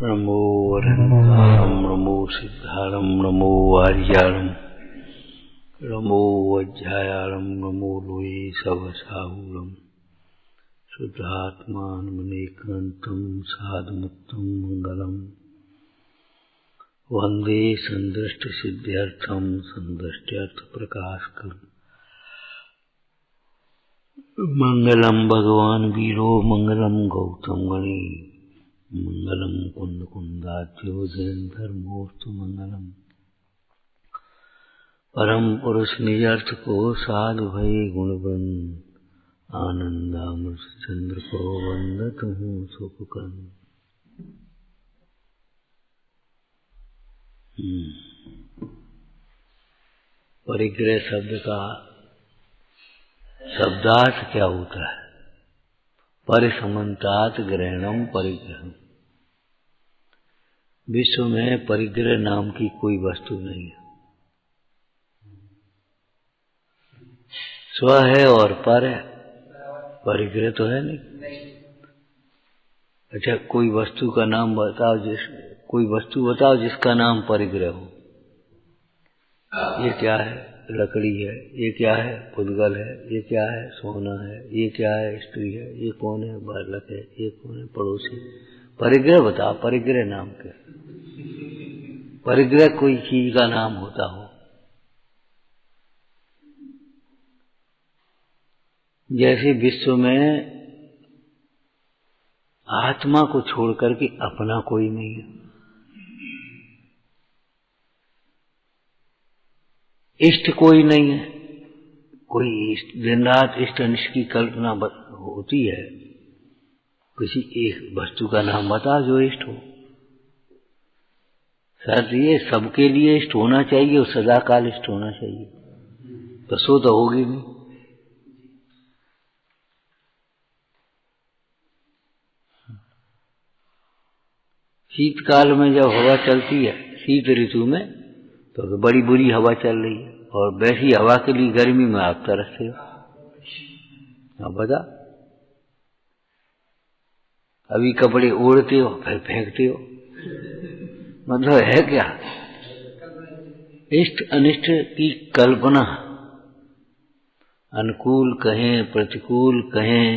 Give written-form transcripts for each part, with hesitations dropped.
नमो वरन्तारं नमो सिद्धारं नमो आर्यारं नमो वज्रायारं नमो लोये सवसाहुरं शुद्धात्मानमनेकान्तं साधुमुक्तं मङ्गलम् वन्दे सन्दृष्टसिद्ध्यर्थं सन्दृष्ट्यर्थप्रकाशकम् मंगलम भगवान वीरो मंगलम गौतम गणी मंगलम कुंद कुंदाच्यो जयंधर्मोस्तु मंगलम परम पुरुष निजर्थ को साधु भय गुणबन आनंदामृत चंद्र को वंदत हूँ सुखकन। परिग्रह शब्द का शब्दार्थ क्या होता है? परिसमन्तात ग्रहणम परिग्रहम। विश्व में परिग्रह नाम की कोई वस्तु नहीं है। स्व है और पर है, परिग्रह तो है नहीं। अच्छा, कोई वस्तु का नाम बताओ, कोई वस्तु बताओ जिसका नाम परिग्रह हो। ये क्या है? लकड़ी है। ये क्या है? पुद्गल है। ये क्या है? सोना है। ये क्या है? स्त्री है। ये कौन है? बालक है। ये कौन है? पड़ोसी। परिग्रह बताओ, परिग्रह नाम क्या? परिग्रह कोई चीज का नाम होता हो। जैसे विश्व में आत्मा को छोड़ करके अपना कोई नहीं है। इष्ट कोई नहीं है। कोई इष्ट, दिन रात इष्ट अनिष्ट की कल्पना होती है। किसी एक वस्तु का नाम बताओ जो इष्ट हो। सर ये सबके लिए इष्ट होना चाहिए और सदा काल इष्ट होना चाहिए, तो सो तो होगी नहीं। शीतकाल में जब हवा चलती है, शीत ऋतु में, तो बड़ी बुरी हवा चल रही है, और वैसी हवा के लिए गर्मी में आप तरसते हो। अब बता, अभी कपड़े ओढ़ते हो फिर फेंकते हो, मतलब है क्या? इष्ट अनिष्ट की कल्पना, अनुकूल कहें प्रतिकूल कहें,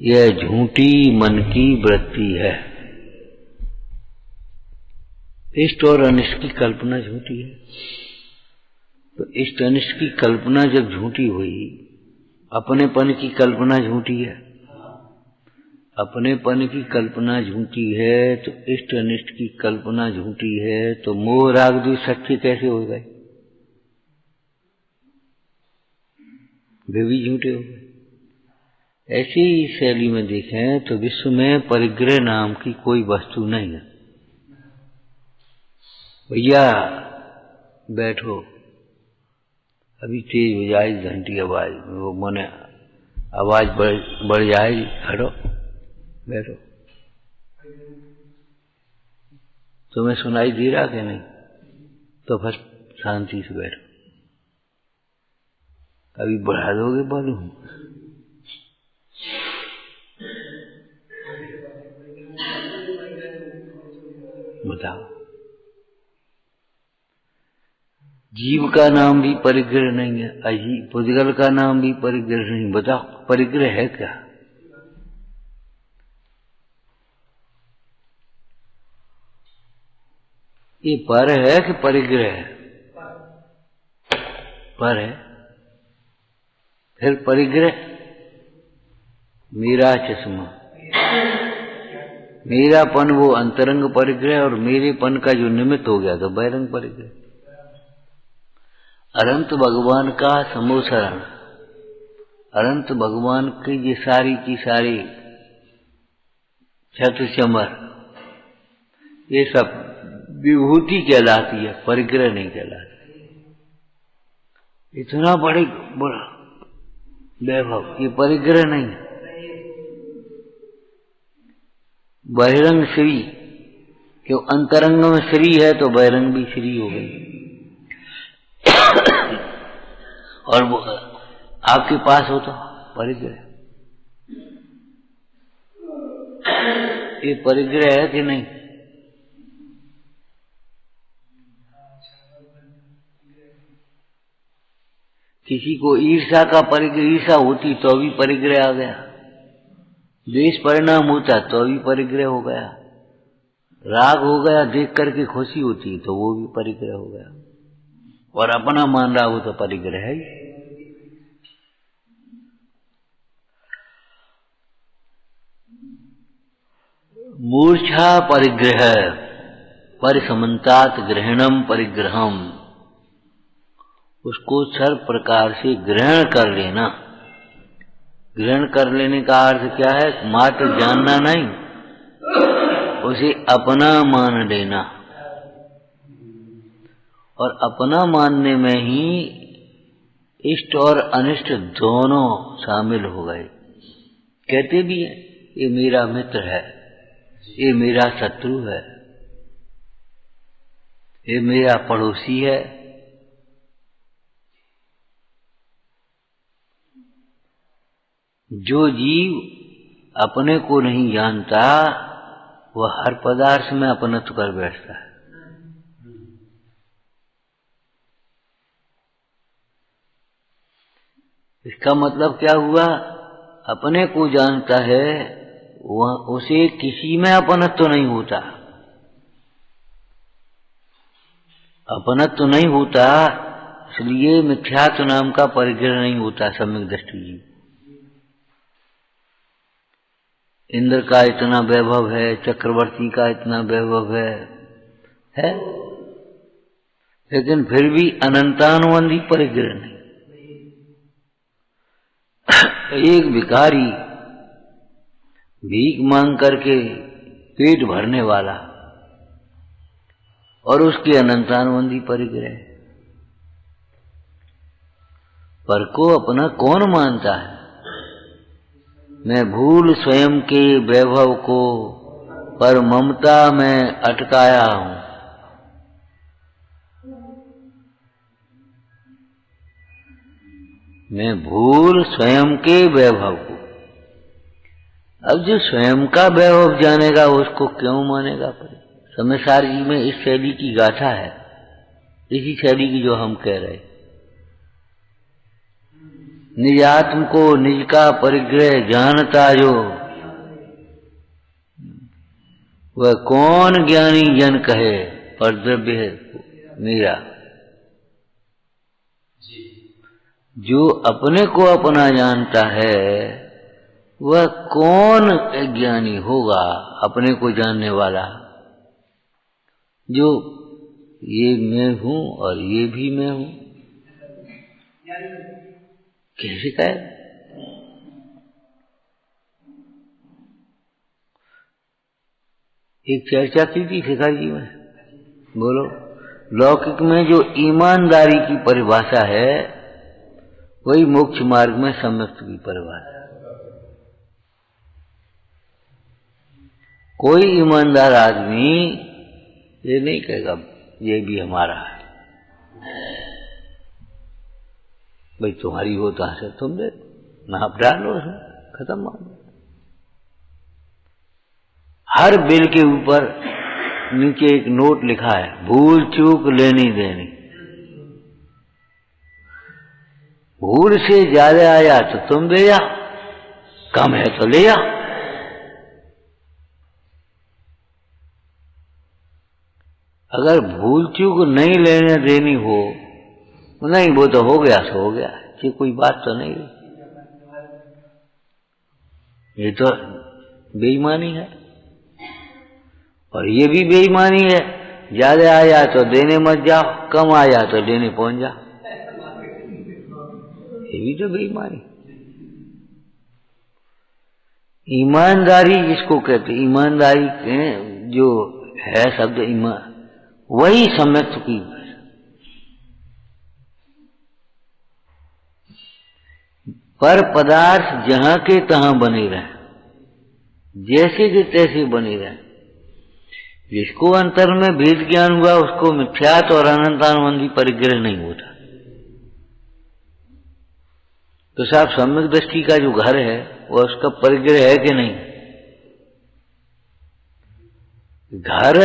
यह झूठी मन की वृत्ति है। इष्ट और अनिष्ट की कल्पना झूठी है। तो इष्ट अनिष्ट की कल्पना जब झूठी हुई, अपनेपन की कल्पना झूठी है। अपनेपन की कल्पना झूठी है तो इष्ट अनिष्ट की कल्पना झूठी है, तो मोह राग द्वेष सच्चे कैसे हो गए? वे भी झूठे हो गए। ऐसी शैली में देखें तो विश्व में परिग्रह नाम की कोई वस्तु नहीं है। भैया बैठो, अभी तेज हो जाएगी घंटी आवाज, वो मने आवाज बढ़ जाएगी, हटो बैठो। तुम्हें सुनाई दे रहा कि नहीं? तो फिर शांति से बैठो। अभी बढ़ा दोगे वॉल्यूम? बताओ। जीव का नाम भी परिग्रह नहीं है, अजीब पुद्गल का नाम भी परिग्रह नहीं। बताओ परिग्रह है क्या? ये पर है कि परिग्रह है? पर है। फिर परिग्रह, मेरा चश्मा, मेरापन वो अंतरंग परिग्रह, और मेरेपन का जो निमित्त हो गया तो बहिरंग परिग्रह। अनंत भगवान का समोसरण, अनंत भगवान की ये सारी की सारी छत्र चमर, ये सब विभूति कहलाती है, परिग्रह नहीं कहलाती। इतना बड़ा वैभव, ये परिग्रह नहीं है। बहिरंग श्री, क्यों? अंतरंग में श्री है तो बहिरंग भी श्री हो गई। और वो आपके पास हो तो परिग्रह। ये परिग्रह है कि नहीं? किसी को ईर्षा का परिग्रह, ईर्षा होती तो भी परिग्रह आ गया, द्वेष परिणाम होता तो भी परिग्रह हो गया, राग हो गया देख करके खुशी होती तो वो भी परिग्रह हो गया, और अपना मान रहा हो तो परिग्रह है ही। मूर्छा परिग्रह, परिसमन्तात् ग्रहणम परिग्रहम, उसको सर्व प्रकार से ग्रहण कर लेना। ग्रहण कर लेने का अर्थ क्या है? मात्र जानना नहीं, उसे अपना मान लेना। और अपना मानने में ही इष्ट और अनिष्ट दोनों शामिल हो गए। कहते भी है ये मेरा मित्र है, ये मेरा शत्रु है, ये मेरा पड़ोसी है। जो जीव अपने को नहीं जानता वह हर पदार्थ में अपनत्व कर बैठता है। इसका मतलब क्या हुआ? अपने को जानता है वह, उसे किसी में अपनत्व नहीं होता, अपनत्व नहीं होता, इसलिए मिथ्यात्व नाम का परिग्रह नहीं होता। सम्यक दृष्टि जी, इंद्र का इतना वैभव है, चक्रवर्ती का इतना वैभव है, लेकिन फिर भी अनंतानुबंधी परिग्रह नहीं। एक भिखारी भीख मांग करके पेट भरने वाला और उसके अनंतानुबंधी परिग्रह, पर को अपना कौन मानता है? मैं भूल स्वयं के वैभव को, पर ममता में अटकाया हूं। मैं भूल स्वयं के वैभव को। अब जो स्वयं का वैभव जानेगा उसको क्यों मानेगा? समयसार जी में इस शैली की गाथा है, इसी शैली की जो हम कह रहे। निज आत्म को निज का परिग्रह जानता जो, वह कौन ज्ञानी जन कहे, पर द्रव्य है मेरा। जो अपने को अपना जानता है वह कौन ज्ञानी होगा अपने को जानने वाला, जो ये मैं हूं और ये भी मैं हूं। कैसे कहे? एक चर्चा की थी शिखर जी में, बोलो। लौकिक में जो ईमानदारी की परिभाषा है वही मोक्ष मार्ग में सम्यक्त की परिभाषा। कोई ईमानदार आदमी ये नहीं कहेगा ये भी हमारा है, भाई तुम्हारी होता है तुम दे, नाप डालो, खत्म मान। हर बिल के ऊपर नीचे एक नोट लिखा है, भूल चूक लेनी देनी। भूल से ज्यादा आया तो तुम दे जा, कम है तो ले जा। अगर भूल चूक नहीं लेने देनी हो, नहीं वो तो हो गया सो हो गया, ये कोई बात तो नहीं। ये तो बेईमानी है, और ये भी बेईमानी है। ज्यादा आया तो देने मत जाओ, कम आया तो लेने पहुंच जाओ, ये भी तो बेईमानी। ईमानदारी जिसको कहते, ईमानदारी जो है शब्द ईमान, वही सम्यक्त की। पर पदार्थ जहां के तहां बने रहे, जैसे के तैसे बने रहे। जिसको अंतर में भेद ज्ञान हुआ उसको मिथ्यात्व और अनंतानुबंधी परिग्रह नहीं होता। तो साहब सम्यक दृष्टि का जो घर है वह उसका परिग्रह है कि नहीं? घर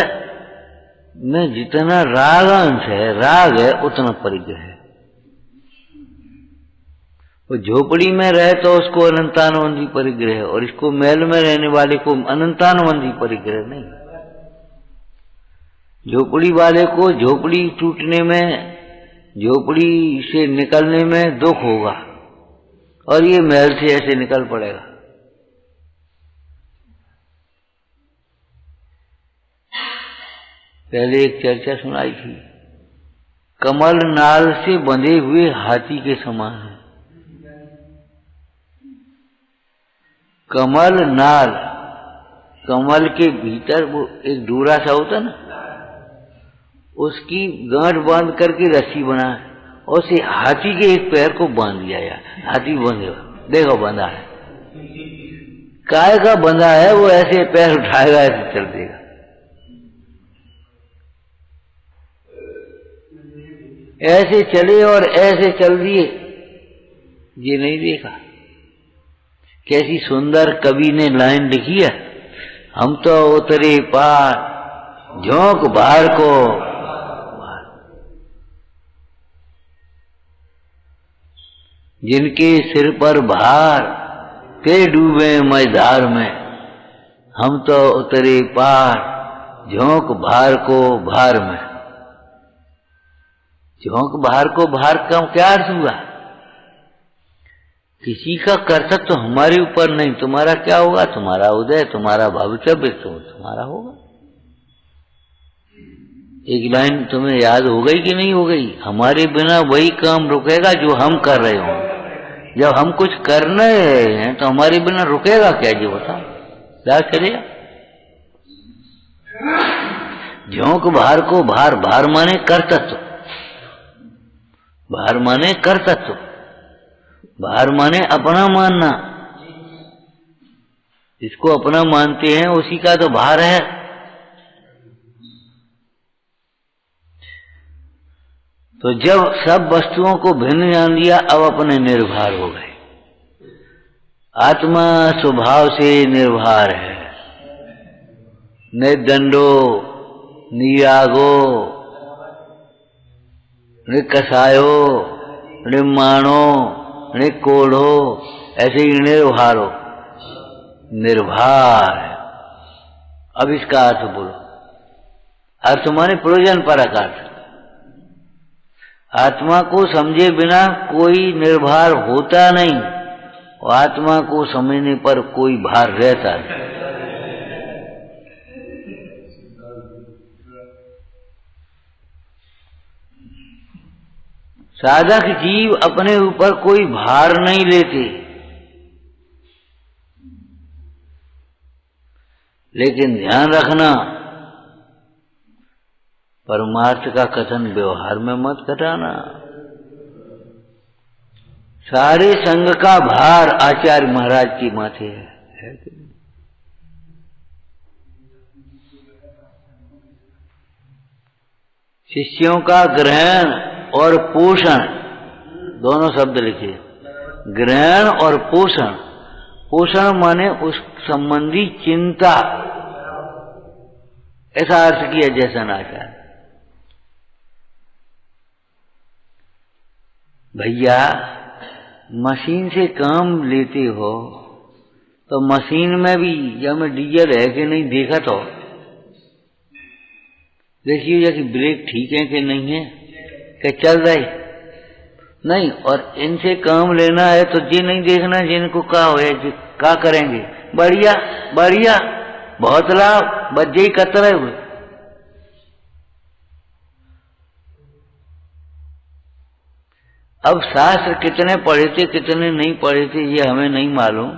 में जितना राग अंश है, राग है, उतना परिग्रह है। वो झोपड़ी में रहे तो उसको अनंतानुबंधी परिग्रह, और इसको महल में रहने वाले को अनंतानुबंधी परिग्रह नहीं। झोपड़ी वाले को झोपड़ी टूटने में, झोपड़ी से निकलने में दुख होगा, और ये महल से ऐसे निकल पड़ेगा। पहले एक चर्चा सुनाई थी, कमल नाल से बंधे हुए हाथी के समान है। कमल नाल, कमल के भीतर वो एक डोरा सा होता ना, उसकी गांठ बांध करके रस्सी बना है, और उसे हाथी के एक पैर को बांध दिया यार। हाथी बंधे, देखो बंधा है, काय का बंधा है, वो ऐसे पैर उठाएगा, ऐसे चल देगा। ऐसे चले और ऐसे चल दिए, ये नहीं देखा। कैसी सुंदर कवि ने लाइन लिखी है, हम तो उतरे पार झोंक भार को, जिनके सिर पर भार ते डूबे मझधार में, हम तो उतरे पार झोंक भार को भार में। झोंक भार को भार का क्या अर्थ हुआ? किसी का कर्तव्य तो हमारे ऊपर नहीं, तुम्हारा क्या होगा, तुम्हारा उदय, तुम्हारा भवितव्य तो तुम्हारा होगा। एक लाइन तुम्हें याद हो गई कि नहीं हो गई? हमारे बिना वही काम रुकेगा जो हम कर रहे हो। जब हम कुछ कर रहे हैं तो हमारे बिना रुकेगा क्या, जी बताओ, क्या करेगा? झोंक भार को भार, भार माने कर्तव्य, भार माने कर्तव्य, भार माने अपना मानना। जिसको अपना मानते हैं उसी का तो भार है। तो जब सब वस्तुओं को भिन्न जान लिया, अब अपने निर्भर हो गए। आत्मा स्वभाव से निर्भर है, निर्दंडो निरागो निकसायो निर्माणो निकोढ़ो, ऐसे ही निर्भरो, निर्भर। अब इसका अर्थ बोलो। अर्थ माने प्रयोजन परक अर्थ। आत्मा को समझे बिना कोई निर्भर होता नहीं, और आत्मा को समझने पर कोई भार रहता नहीं। साधक जीव अपने ऊपर कोई भार नहीं लेते, लेकिन ध्यान रखना, परमार्थ का कथन व्यवहार में मत घटाना। सारे संग का भार आचार्य महाराज की माथे है कि नहीं? शिष्यों का ग्रहण और पोषण, दोनों शब्द लिखिए, ग्रहण और पोषण। पोषण माने उस संबंधी चिंता, ऐसा अर्थ किया जैसा नाचार। भैया मशीन से काम लेते हो तो मशीन में भी जब में डीजल है कि नहीं देखा, तो देखिए कि ब्रेक ठीक है कि नहीं है, कि चल रही नहीं। और इनसे काम लेना है तो जी नहीं देखना जिनको क्या हो, क्या करेंगे, बढ़िया बढ़िया, बहुत लाभ, बच्चे ही कतरे हुए। अब शास्त्र कितने पढ़े थे कितने नहीं पढ़े थे ये हमें नहीं मालूम,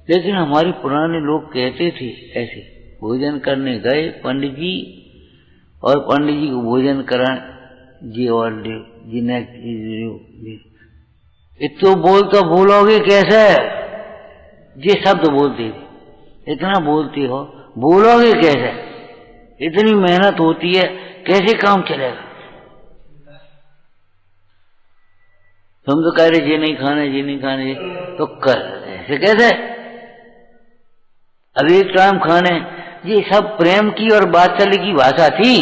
लेकिन हमारे पुराने लोग कहते थे ऐसे। भोजन करने गए पंडित जी, और पंडित जी को भोजन करा जी, और जिन्हें इतो बोलते बोलोगे कैसे, ये शब्द बोलते थे, इतना बोलते हो बोलोगे कैसे, इतनी मेहनत होती है, कैसे काम चलेगा। तुम तो कह रहे ये नहीं खाने ये नहीं खाने, तो कर ऐसे कैसे, अब एक टाइम खाने। ये सब प्रेम की और वात्सल्य की भाषा थी,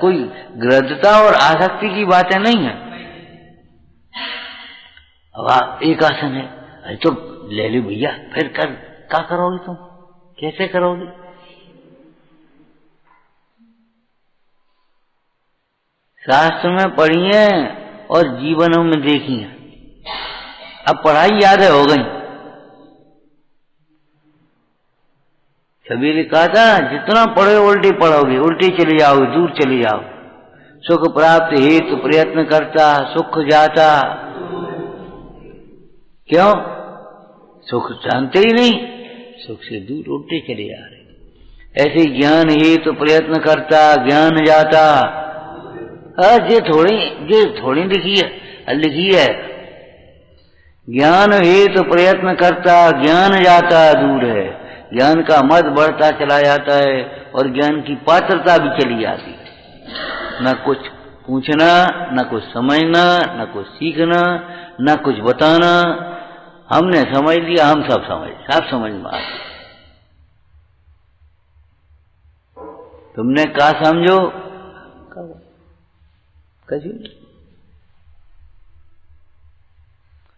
कोई गृहस्थता और आसक्ति की बातें नहीं है। अब एक आसन है, अरे तो ले लो भैया, फिर कर क्या करोगे तुम, कैसे करोगे? शास्त्र में पढ़ी है और जीवनों में देखी है। अब पढ़ाई याद हो गई। कबीर ने कहा था जितना पढ़ो उल्टी पढ़ोगे, उल्टी चली जाओगे, दूर चली जाओ। सुख प्राप्त हेतु प्रयत्न करता, सुख जाता। क्यों? सुख जानते ही नहीं, सुख से दूर उल्टे चले जा रहे। ऐसे ज्ञान हेतु प्रयत्न करता, ज्ञान जाता। ये थोड़ी लिखी है। ज्ञान हेतु प्रयत्न करता, ज्ञान जाता दूर है। ज्ञान का मद बढ़ता चला जाता है और ज्ञान की पात्रता भी चली जाती है। न कुछ पूछना, न कुछ समझना, न कुछ सीखना, न कुछ बताना। हमने समझ लिया, हम सब समझ में आ गए। तुमने कहा समझो,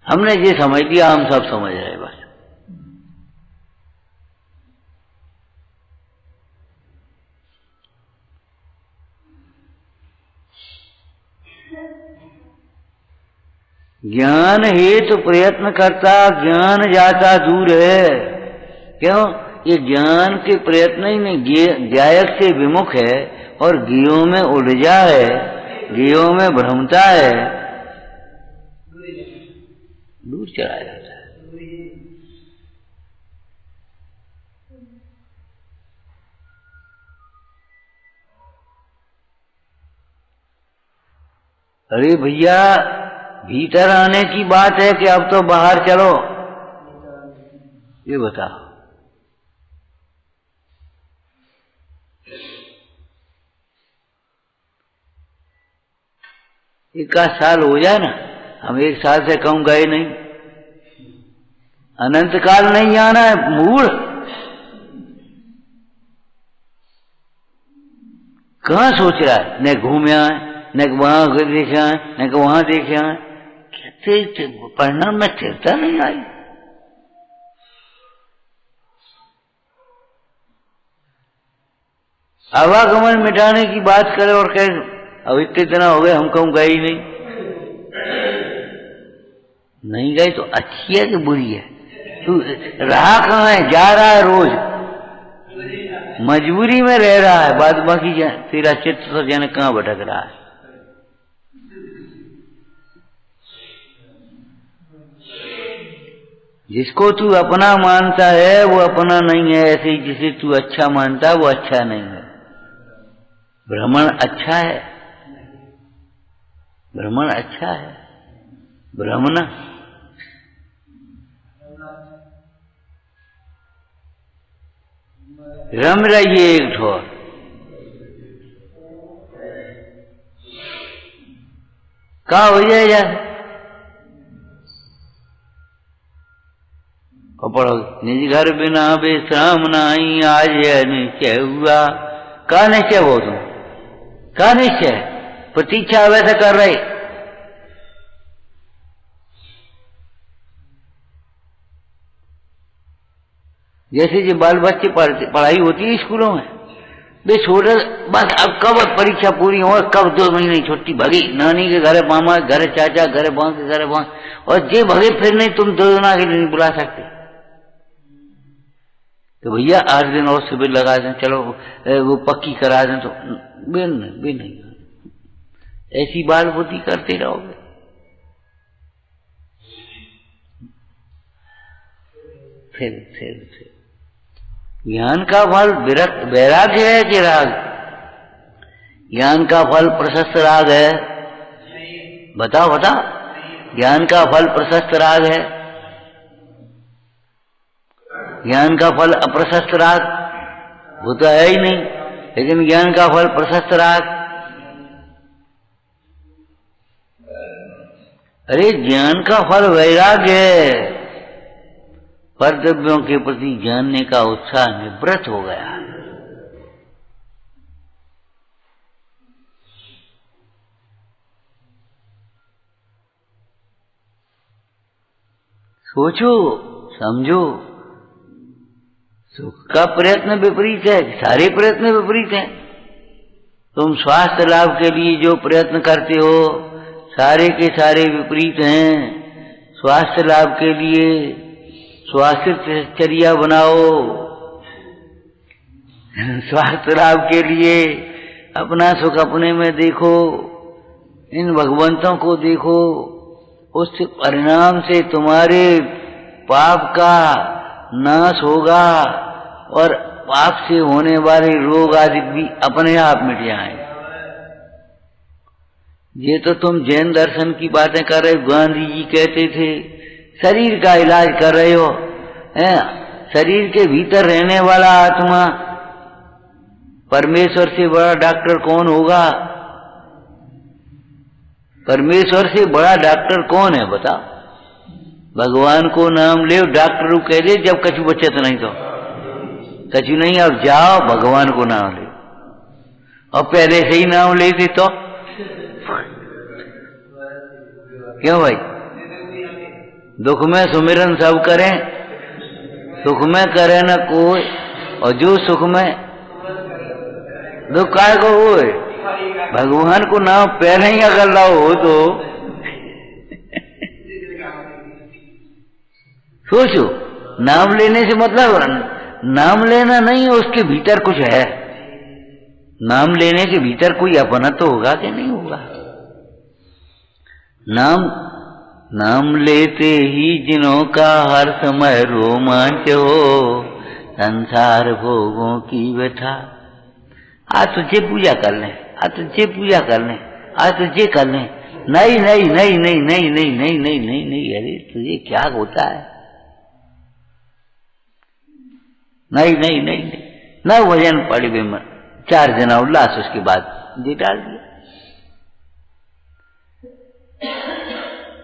हमने ये समझ लिया, हम सब समझ रहे बस। ज्ञान हेतु प्रयत्न करता, ज्ञान जाता दूर है। क्यों? ये ज्ञान के प्रयत्न ही नहीं, ज्ञायक से विमुख है और ज्ञों में उलझा है, ज्ञों में भ्रमता है, दूर चला जाता है। अरे भैया, भीतर आने की बात है कि अब तो बाहर चलो, ये बताओ। एक आध साल हो जाए ना, हम एक साल से कम गए नहीं। अनंत काल नहीं आना है मूढ़। कहाँ सोच रहा है? न घूमे आए, न वहां देखे आए, न वहां देखे आए। कहते पढ़ना में स्थिरता नहीं आई। आवागमन मिटाने की बात करे और कहे अब इतने दिन हो गए हम कहूं गए ही नहीं गए तो अच्छी है कि बुरी है? तू रहा कहाँ है? जा रहा है रोज, मजबूरी में रह रहा है। बाद बाकी तेरा चित्त तो जाने कहाँ भटक रहा है। जिसको तू अपना मानता है वो अपना नहीं है, ऐसे ही जिसे तू अच्छा मानता है वो अच्छा नहीं है। भ्रमण अच्छा है, भ्रमण अच्छा है, भ्रमना। रम रहिए एक ठोर। का हो जाए यार? पढ़ो निज घर बिना विश्राम नहीं, आज निश्चय हुआ। का निश्चय हो तुम? का निश्चय? प्रतीक्षा वैसे कर रहे। जैसे जो बाल बच्चे पढ़ाई होती है स्कूलों में, वे छोटे बस अब कब परीक्षा पूरी हो, कब 2 महीने छुट्टी भगी, नानी के घर, मामा के घर, चाचा घर, बाँ के घर, बाँ, और जे भगे फिर नहीं तुम 2 दिन के लिए नहीं बुला सकते। तो भैया 8 दिन और शिविर लगा दें, चलो वो पक्की करा दें, तो भी नहीं। ऐसी बाल बुद्धि करते रहोगे। फिर ज्ञान का फल वैराग्य है कि राग? ज्ञान का फल प्रशस्त राग है। बताओ। ज्ञान का फल प्रशस्त राग है, ज्ञान का फल अप्रशस्त राग वो तो है ही नहीं। लेकिन ज्ञान का फल प्रशस्त राग। अरे ज्ञान का फल वैराग्य है। कर्तव्यों के प्रति जानने का उत्साह निवृत्त हो गया है। सोचो, समझो। सुख का प्रयत्न विपरीत है, सारे प्रयत्न विपरीत हैं। तुम स्वास्थ्य लाभ के लिए जो प्रयत्न करते हो सारे के सारे विपरीत हैं। स्वास्थ्य लाभ के लिए स्वास्थ्यचर्या बनाओ, स्वास्थ्य लाभ के लिए अपना सुख अपने में देखो, इन भगवंतों को देखो। उस परिणाम से तुम्हारे पाप का नाश होगा और पाप से होने वाले रोग आदि भी अपने आप मिट जाएंगे। ये तो तुम जैन दर्शन की बातें कर रहे हो। गांधी जी कहते थे शरीर का इलाज कर रहे हो, शरीर के भीतर रहने वाला आत्मा परमेश्वर से बड़ा डॉक्टर कौन होगा? परमेश्वर से बड़ा डॉक्टर कौन है बताओ? भगवान को नाम ले, डॉक्टर को कह दे जब कछु बचत नहीं तो कछु नहीं, अब जाओ भगवान को नाम ले। और पहले से ही नाम लेते तो क्यों भाई? दुख में सुमिरन सब करें, सुख में करे न कोई, और जो सुख में दुख काय को हो, भगवान को नाम पहले ही अगर लाओ हो तो सोचो। नाम लेने से मतलब नाम लेना नहीं है, उसके भीतर कुछ है। नाम लेने के भीतर कोई अपना तो होगा कि नहीं होगा? नाम लेते ही जिनों का हर समय रोमांच हो, संसार भोगों की व्यथा। आज तुझे पूजा कर ले, आज तुझे पूजा कर ले, आज तुझे कर ले। नहीं नहीं नहीं नहीं नहीं नहीं नहीं नहीं नहीं नहीं, अरे तुझे क्या होता है? नहीं नहीं नहीं नहीं, न भजन पड़ी बेमन, 4 जना उल्लास, उसके बाद ये डाल दिया।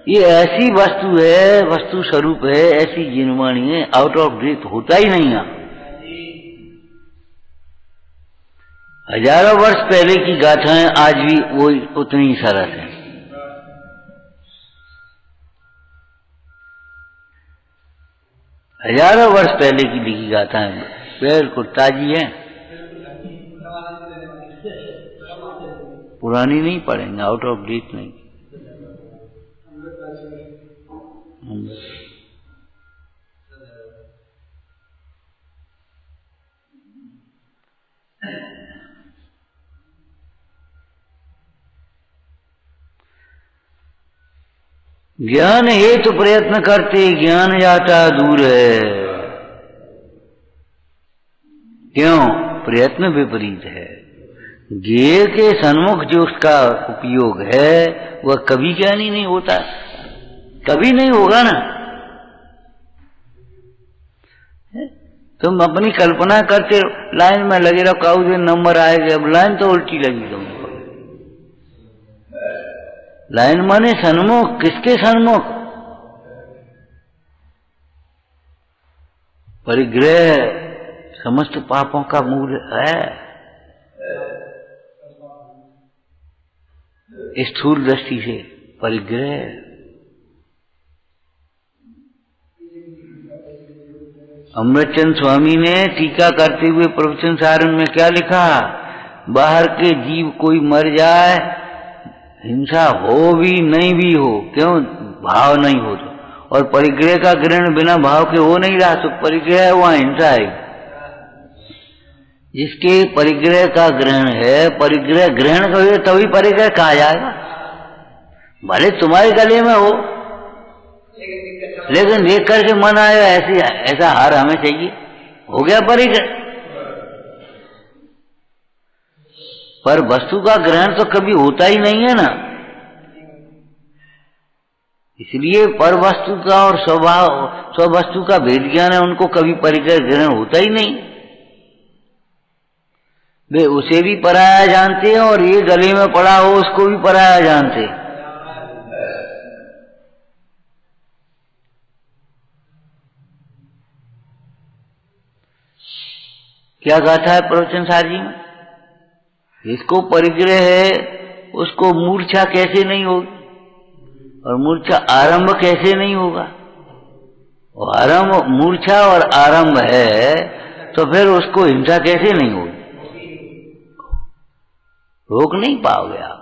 ये ऐसी वस्तु है, वस्तु स्वरूप है, ऐसी जिनवाणी है, आउट ऑफ डेट होता ही नहीं है। हजारों वर्ष पहले की गाथाएं आज भी वो उतनी ही सरस है। हजारों वर्ष पहले की लिखी गाथाएं बिल्कुल ताजी है, पुरानी नहीं पढ़ेंगे, आउट ऑफ डेट नहीं। ज्ञान हेतु प्रयत्न करते ज्ञान जाता दूर है। क्यों? प्रयत्न विपरीत है। ज्ञेय के सन्मुख जो उसका उपयोग है वह कभी ज्ञानी नहीं होता, कभी नहीं होगा ना। तुम अपनी कल्पना करते लाइन में लगे रहो, काऊ दिन नंबर आएगा, अब लाइन तो उल्टी लगी तुमको। लाइन माने सन्मुख, किसके सन्मुख? परिग्रह समस्त पापों का मूल है। स्थूल दृष्टि से परिग्रह। अमृतचंद स्वामी ने टीका करते हुए प्रवचन सारण में क्या लिखा? बाहर के जीव कोई मर जाए, हिंसा हो भी नहीं भी हो, क्यों? भाव नहीं हो तो। और परिग्रह का ग्रहण बिना भाव के हो नहीं रहा, तो परिग्रह है वहां हिंसा है। जिसके परिग्रह का ग्रहण है, परिग्रह ग्रहण करोगे तभी परिग्रह कहा जाएगा। भले तुम्हारे गले में हो, लेकिन देख करके मन आएगा ऐसा हार हमें चाहिए, हो गया परिग्रह। पर वस्तु का ग्रहण तो कभी होता ही नहीं है ना। इसलिए पर वस्तु का और स्ववस्तु का भेद ज्ञान है, उनको कभी परिग्रह ग्रहण होता ही नहीं। वे उसे भी पराया जानते हैं और ये गले में पड़ा हो उसको भी पराया जानते। क्या गाथा है प्रवचन सार जी में? इसको परिग्रह है उसको मूर्छा कैसे नहीं होगी, और मूर्छा आरंभ कैसे नहीं होगा? आरंभ मूर्छा और आरंभ है तो फिर उसको हिंसा कैसे नहीं होगी? रोक नहीं पाओगे आप।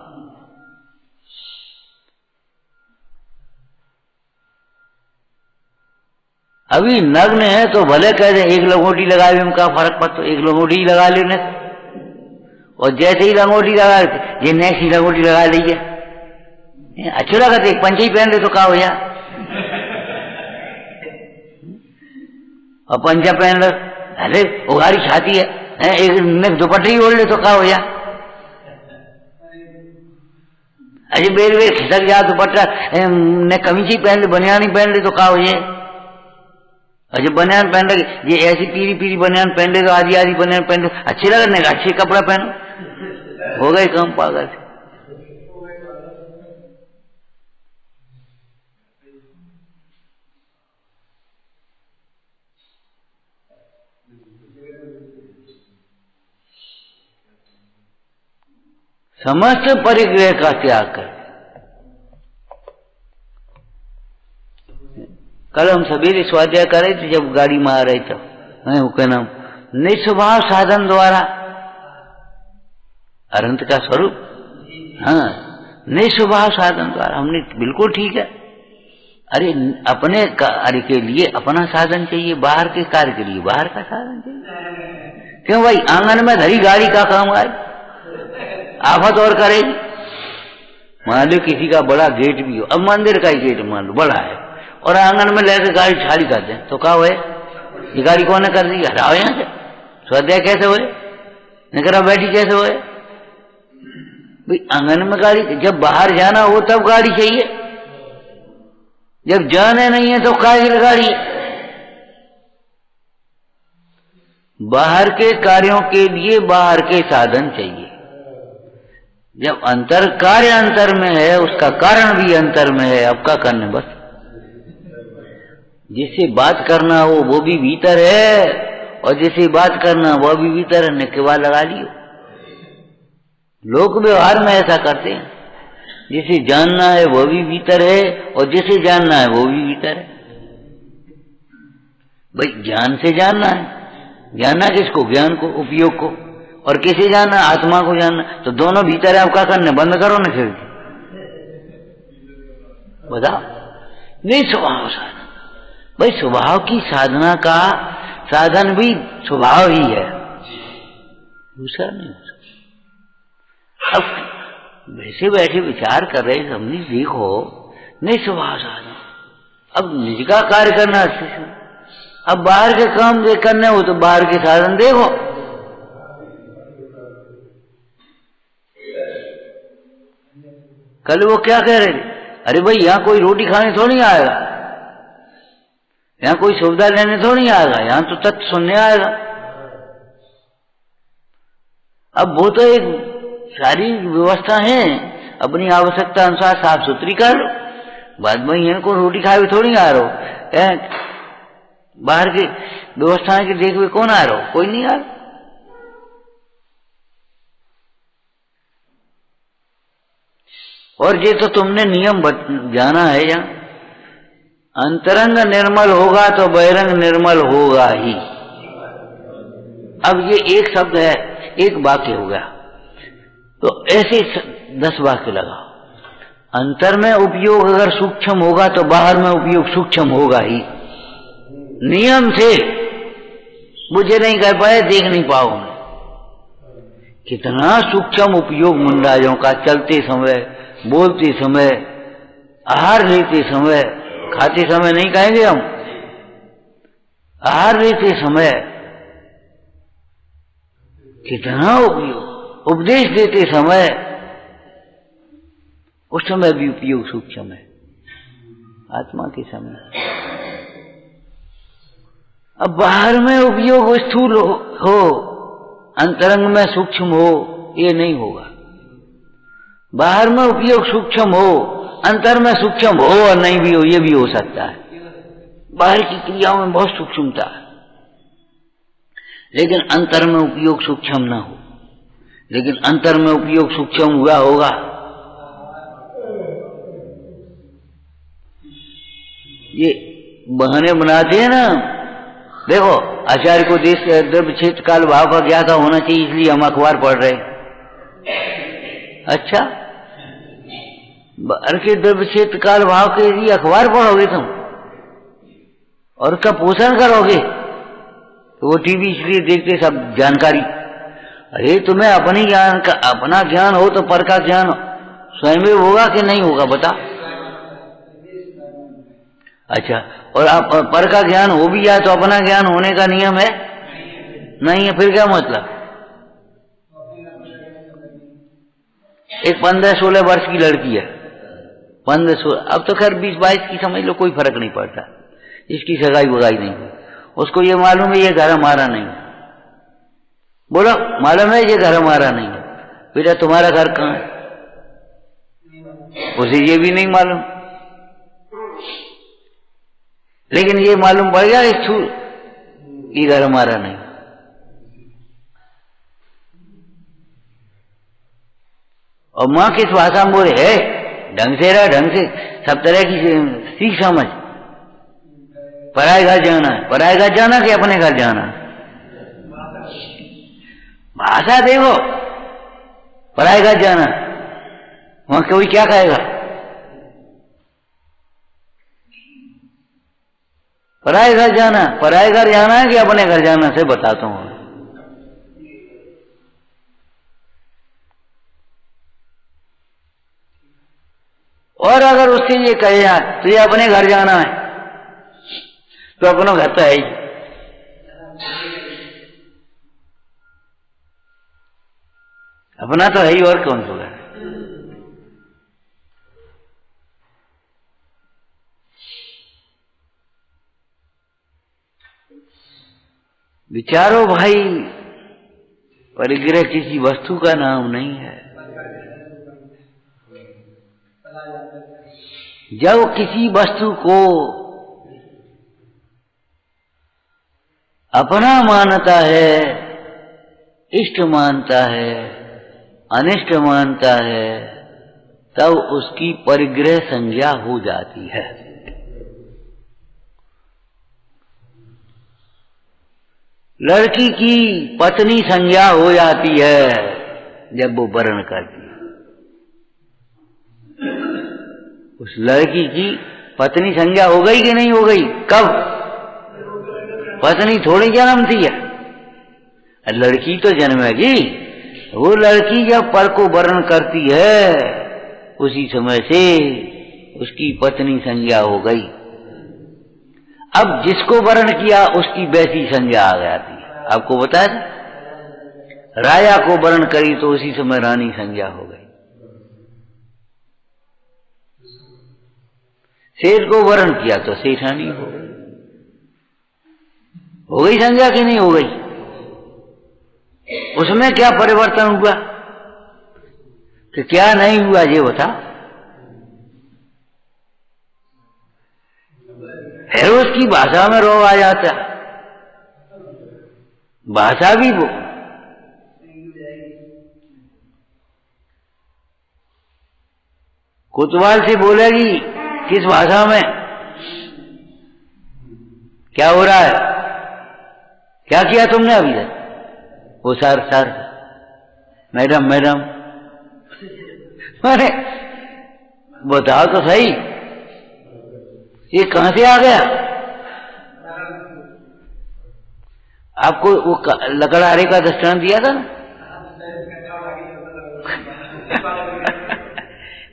अभी नग्न है तो भले कह दे एक लंगोटी लगा भी, हम क्या फर्क पड़ता, एक लंगोटी लगा लेने, और जैसे ही लंगोटी लगा ये नेक्स्ट ही लंगोटी लगा लीजिए, अच्छे लगा तो एक पंचे ही पहन ले तो क्या हो या, और पंचा पहन लो, अरे उघारी छाती है, एक ने दुपट्टे ही ओढ़ ले तो क्या हो या, अरे बेर बेर खिसक जा दुपट्टा ने कमीज ही पहन ले, बनियान ही पहन ले तो क्या हो ये, और जब बनियान पहन लगे ये ऐसी पीली पीली बनियान पहन ले तो आधी आधी बनियान पहन ले, अच्छी लगने का, अच्छे कपड़ा पहनो, हो गए कम पागल। समस्त परिग्रह का त्याग कर। कल हम सवेरे स्वाध्याय कर रहे थे, जब गाड़ी में आ रहे थे, क्या नाम, निस्वभाव साधन द्वारा अनंत का स्वरूप, हाँ निस्वभाव साधन द्वारा, हमने बिल्कुल ठीक है। अरे अपने कार्य के लिए अपना साधन चाहिए, बाहर के कार्य के लिए बाहर का साधन चाहिए। क्यों भाई, आंगन में धरी गाड़ी का काम आए, आफत और करेगी। मान लो किसी का बड़ा गेट भी हो, अब मंदिर का ही गेट मान लो बड़ा है, और आंगन में लेकर गाड़ी खाली कर दें तो क्या हुए, ये गाड़ी कौन ने कर दी, हटाओ यहाँ से, स्वाध्याय कैसे हुए, निकरा बैठी कैसे हुए भाई। आंगन में गाड़ी, जब बाहर जाना हो तब गाड़ी चाहिए, जब जाने नहीं है तो काय गाड़ी। बाहर के कार्यों के लिए बाहर के साधन चाहिए। जब अंतर कार्य अंतर में है, उसका कारण भी अंतर में है, अब क्या करने, बस जिससे बात करना हो वो भी भीतर है, और जिसे बात करना वो भी भीतर है, निकवा लगा लियो। लोक व्यवहार में ऐसा करते हैं, जिसे जानना है वो भी भीतर है, और जिसे जानना है वो भी भीतर है। भाई ज्ञान से जानना है, जानना किसको, ज्ञान को, उपयोग को, और किसे जानना, आत्मा को जानना, तो दोनों भीतर है। अब क्या करने, बंद करो ना खिड़की, बताओ। नहीं स्वभाव साधन, भाई स्वभाव की साधना का साधन भी स्वभाव ही है, दूसरा नहीं हो सकता। अब वैसे बैठे विचार कर रहे हमने, देखो नहीं स्वभाव साधन, अब निज का कार्य करना अच्छे से, अब बाहर के काम करने हो तो बाहर के साधन देखो। कल वो क्या कह रहे थे, अरे भाई यहाँ कोई रोटी खाने थोड़ी आएगा, यहाँ कोई सुविधा लेने थोड़ी आएगा, यहाँ तो तत्व सुनने आएगा। अब वो तो एक सारी व्यवस्था है, अपनी आवश्यकता अनुसार साफ सुथरी कर लो, बाद में यहाँ को रोटी खाए थोड़ी आ रहा हो, बाहर की व्यवस्थाएं के देख हुए कौन आ रहा हो, कोई नहीं आ रहा। और ये तो तुमने नियम जाना है, यहाँ अंतरंग निर्मल होगा तो बहिरंग निर्मल होगा ही। अब ये एक शब्द है, एक वाक्य हो गया, तो ऐसे 10 वाक्य लगाओ। अंतर में उपयोग अगर सूक्ष्म होगा तो बाहर में उपयोग सूक्ष्म होगा ही। नियम से मुझे नहीं कर पाए, देख नहीं पाओगे कितना सूक्ष्म उपयोग मुंडाइयों का, चलते समय, बोलते समय, आहार लेते समय, खाते समय नहीं कहेंगे हम, आहार लेते समय कितना उपयोग, उपदेश देते समय, उस समय भी उपयोग सूक्ष्म है, आत्मा के समय। अब बाहर में उपयोग स्थूल हो, अंतरंग में सूक्ष्म हो, ये नहीं होगा। बाहर में उपयोग सूक्ष्म हो, अंतर में सूक्ष्म हो और नहीं भी हो, ये भी हो सकता है। बाहर की क्रियाओं में बहुत सूक्ष्मता है, लेकिन अंतर में उपयोग सूक्ष्म ना हो, लेकिन अंतर में उपयोग सूक्ष्म हुआ होगा। ये बहाने बनाते हैं ना। देखो आचार्य को देश द्रव्य क्षेत्र काल भाव का ज्ञाता होना चाहिए, इसलिए हम अखबार पढ़ रहे। अच्छा, बाहर के द्रव्य क्षेत्र काल भाव के लिए अखबार पढ़ोगे तुम और उसका पोषण करोगे तो वो टीवी इसलिए देखते सब जानकारी। अरे तुम्हें अपनी ज्ञान का अपना ज्ञान हो तो पर का ज्ञान स्वयं होगा कि नहीं होगा बता। अच्छा, और आप पर का ज्ञान हो भी जाए तो अपना ज्ञान होने का नियम है नहीं है, फिर क्या मतलब। एक 15-16 वर्ष की लड़की है, 15-16, अब तो खैर 20-22 की समझ लो, कोई फर्क नहीं पड़ता, इसकी सगाई वगाई नहीं हुई। उसको ये मालूम है ये घर हमारा नहीं है। बोलो मालूम है ये घर हमारा नहीं है। बेटा तुम्हारा घर कहाँ है? उसे ये भी नहीं मालूम, लेकिन ये मालूम पड़ गया ये घर हमारा नहीं। और माँ किस भाषा में बोले है, ढंग से रहा, ढंग से सब तरह की सीख समझ। पराए घर जाना है, पराए घर जाना कि अपने घर जाना। भाषा देखो, पराए घर जाना, वहां कोई क्या कहेगा। पराए घर जाना, पराए घर जाना है कि अपने घर जाना से बताता हूं। और अगर उससे ये कहे यार तो ये अपने घर जाना है, तो अपना घर तो है ही। अपना तो है ही, और कौन सा घर। विचारो भाई, परिग्रह किसी वस्तु का नाम नहीं है। जब किसी वस्तु को अपना मानता है, इष्ट मानता है, अनिष्ट मानता है, तब उसकी परिग्रह संज्ञा हो जाती है। लड़की की पत्नी संज्ञा हो जाती है जब वो वर्ण करती है। उस लड़की की पत्नी संज्ञा हो गई कि नहीं हो गई? कब? पत्नी थोड़ी जन्मती है, लड़की तो जन्मेगी। वो लड़की जब पर को वर्ण करती है उसी समय से उसकी पत्नी संज्ञा हो गई। अब जिसको वर्ण किया उसकी वैसी संज्ञा आ जाती है। आपको बताया था, राजा को वर्ण करी तो उसी समय रानी संज्ञा हो गई। सेठ को वर्ण किया तो सेठानी हो गई। हो गई संज्ञा कि नहीं हो गई? उसमें क्या परिवर्तन हुआ कि क्या नहीं हुआ ये बता। फिर उसकी भाषा में रोग आ जाता, भाषा भी वो कोतवाल से बोलेगी किस भाषा में, क्या हो रहा है, क्या किया तुमने अभी तक? वो सर मैडम मैडम, अरे बताओ तो सही, ये कहां से आ गया? आपको वो लकड़हारे का दृष्टांत दिया था ना,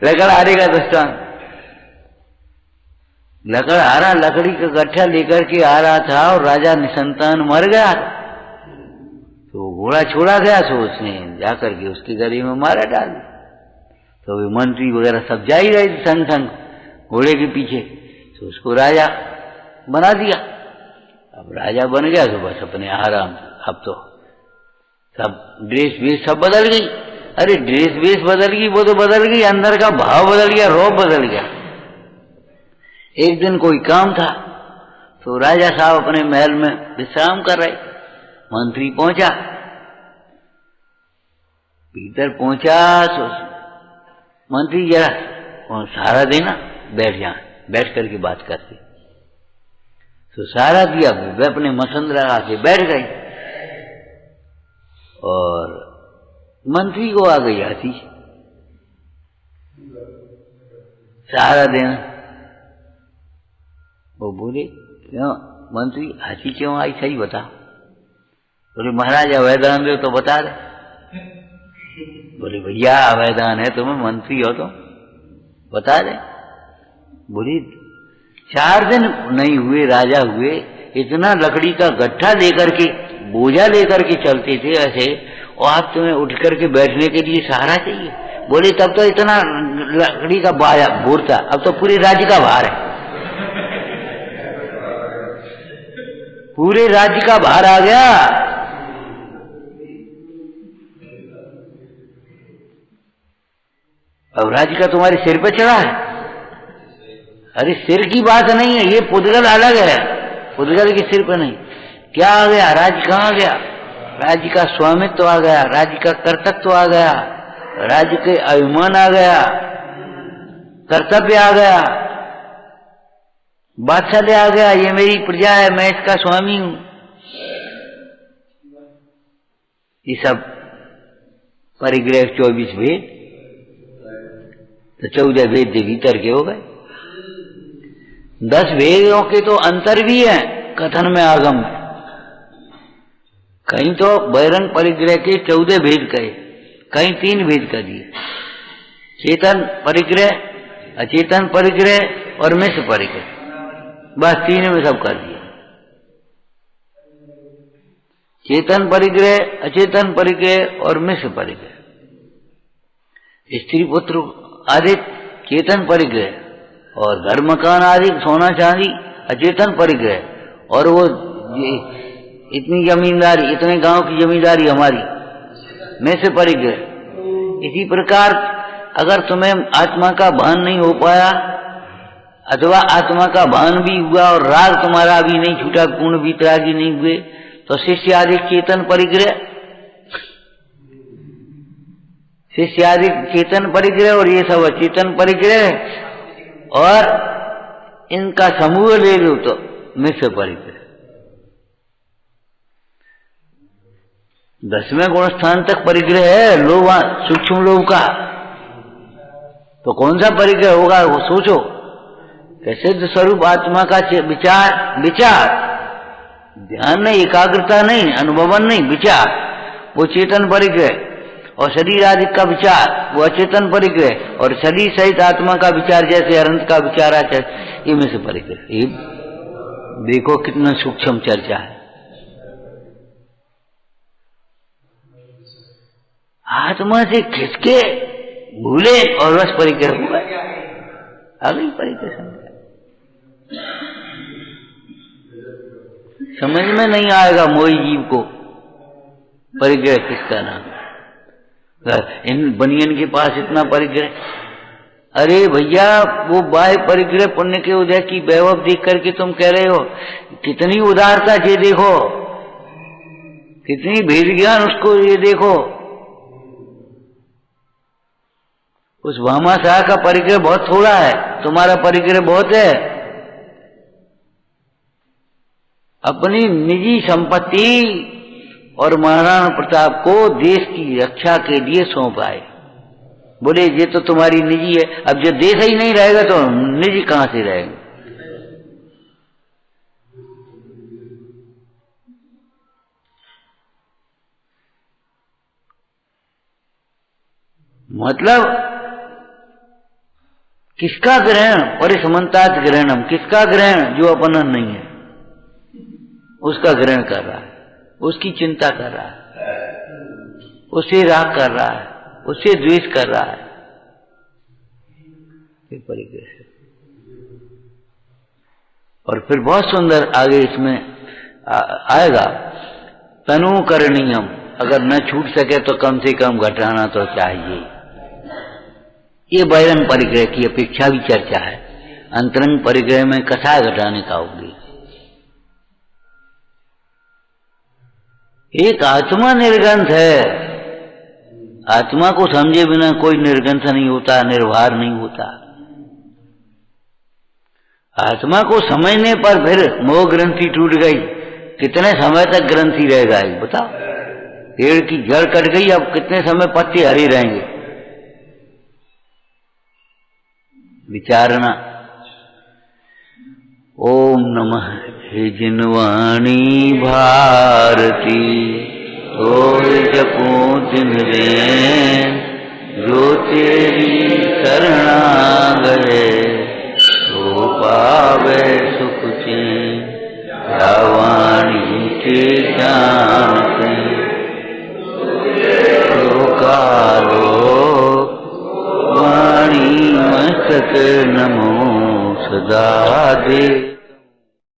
लकड़हारे का दृष्टांत। लकड़हारा लकड़ी का गट्ठा लेकर के आ रहा था और राजा निसंतान मर गया, तो घोड़ा छोड़ा गया, तो उसने जाकर के उसके गले में मारा डाल। तो वे मंत्री वगैरह सब जा ही रहे थे संग संग घोड़े के पीछे, तो उसको राजा बना दिया। अब राजा बन गया तो बस अपने आराम। अब तो सब ड्रेस वेश सब बदल गई। अरे ड्रेस वेश बदल गई वो तो बदल गई, अंदर का भाव बदल गया, रौब बदल गया। एक दिन कोई काम था तो राजा साहब अपने महल में विश्राम कर रहे, मंत्री पहुंचा, भीतर पहुंचा तो मंत्री जरा सहारा देना, बैठ जा, बैठ करके बात करते। तो सारा दिया, वे अपने मसंद लगा के बैठ गई और मंत्री को आ गई हाथी। सारा दिन वो बोले, क्यों मंत्री हाथी क्यों आई, सही बता। बोले महाराज अवैधान दे तो बता दे। बोले भैया अवैधान है, तुम्हें मंत्री हो तो बता दे। बोले 4 दिन नहीं हुए राजा हुए, इतना लकड़ी का गट्ठा लेकर के, बोझा लेकर के चलते थे ऐसे, और आप तुम्हें उठ करके बैठने के लिए सहारा चाहिए। बोले तब तो इतना लकड़ी का बोर था, अब तो पूरे राज्य का भार है, पूरे राज्य का भार आ गया। अब राज्य का तुम्हारे सिर पे चढ़ा है। अरे सिर की बात नहीं है, ये पुद्गल अलग है, पुद्गल के सिर पे नहीं। क्या आ गया, राज्य कहाँ गया, राज्य का स्वामित्व आ गया, राज्य का कर्तव्य आ गया, राज्य के अभिमान आ गया, कर्तव्य आ गया, बादशाह आ गया, ये मेरी प्रजा है, मैं इसका स्वामी हूं। ये सब परिग्रह 24 भेद, तो 14 भेद के भीतर के हो गए। 10 भेदों के तो अंतर भी है कथन में, आगम में। कहीं तो बहिरंग परिग्रह के 14 भेद कहे, कहीं 3 भेद कर दिए, चेतन परिग्रह, अचेतन परिग्रह और मिश्र परिग्रह, बस 3 में सब कर दिया। चेतन परिग्रह, अचेतन परिग्रह और मिश्र परिग्रह। स्त्री पुत्र आदि चेतन परिग्रह, और घर मकान आदि सोना चांदी अचेतन परिग्रह, और वो इतनी जमींदारी, इतने गांव की जमींदारी हमारी, में से परिग्रह। इसी प्रकार अगर तुम्हें आत्मा का भान नहीं हो पाया, अथवा आत्मा का भान भी हुआ और राग तुम्हारा भी नहीं छूटा, गुण वितरागी नहीं हुए, तो शिष्य आदि चेतन परिग्रह, शिष्य आदि चेतन परिग्रह, और ये सब अचेतन परिग्रह, और इनका समूह ले लो तो मिश्र परिग्रह। 10वें गुण स्थान तक परिग्रह है लोभ, सूक्ष्म लोभ का, तो कौन सा परिग्रह होगा वो सोचो। सिद्ध स्वरूप आत्मा का विचार, ध्यान नहीं, एकाग्रता नहीं, अनुभवन नहीं, विचार, वो चेतन परिग्रह, और शरीर आदि का विचार वो अचेतन परिग्रह, और शरीर सहित आत्मा का विचार जैसे अनंत का विचार आचार, ये में से परिग्रह। ये देखो कितना सूक्ष्म चर्चा है। आत्मा से खिसके भूले और बस परिग्रह हुआ, अगली परिग्रह समझ में नहीं आएगा मोही जीव को परिग्रह किसका नाम। इन बनियन के पास इतना परिग्रह, अरे भैया वो बाह्य परिग्रह पुण्य के उदय की वैभव देख करके तुम कह रहे हो, कितनी उदारता, ये देखो कितनी भेद ज्ञान, उसको ये देखो। उस भामाशाह का परिग्रह बहुत थोड़ा है, तुम्हारा परिग्रह बहुत है। अपनी निजी संपत्ति और महाराणा प्रताप को देश की रक्षा के लिए सौंप आए। बोले ये तो तुम्हारी निजी है, अब जब देश ही नहीं रहेगा तो निजी कहां से रहेगा। मतलब किसका ग्रहण, परिसमन्तात ग्रहणम, किसका ग्रहण, जो अपनन नहीं है उसका ग्रहण कर रहा है, उसकी चिंता कर रहा है, उससे राग कर रहा है, उससे द्वेष कर रहा है। परिग्रह है। और फिर बहुत सुंदर आगे इसमें आएगा, तनु करणीयम, अगर न छूट सके तो कम से कम घटाना तो चाहिए। ये बहिरंग परिग्रह की अपेक्षा भी चर्चा है। अंतरंग परिग्रह में कथा घटाने का उपदेश। एक आत्मा निर्ग्रंथ है, आत्मा को समझे बिना कोई निर्ग्रंथ नहीं होता, निर्वार नहीं होता। आत्मा को समझने पर फिर मोह ग्रंथि टूट गई, कितने समय तक ग्रंथि रह गई बताओ? पेड़ की जड़ कट गई, अब कितने समय पत्ते हरे रहेंगे? विचारना। ओम नमः हे जिनवाणी भारती, और जपो दिन रैन, जो तेरी शरणा गए, तो पावे सुख चैन। या वाणी के जानते, कालो वाणी मस्तक नमो सदा दे।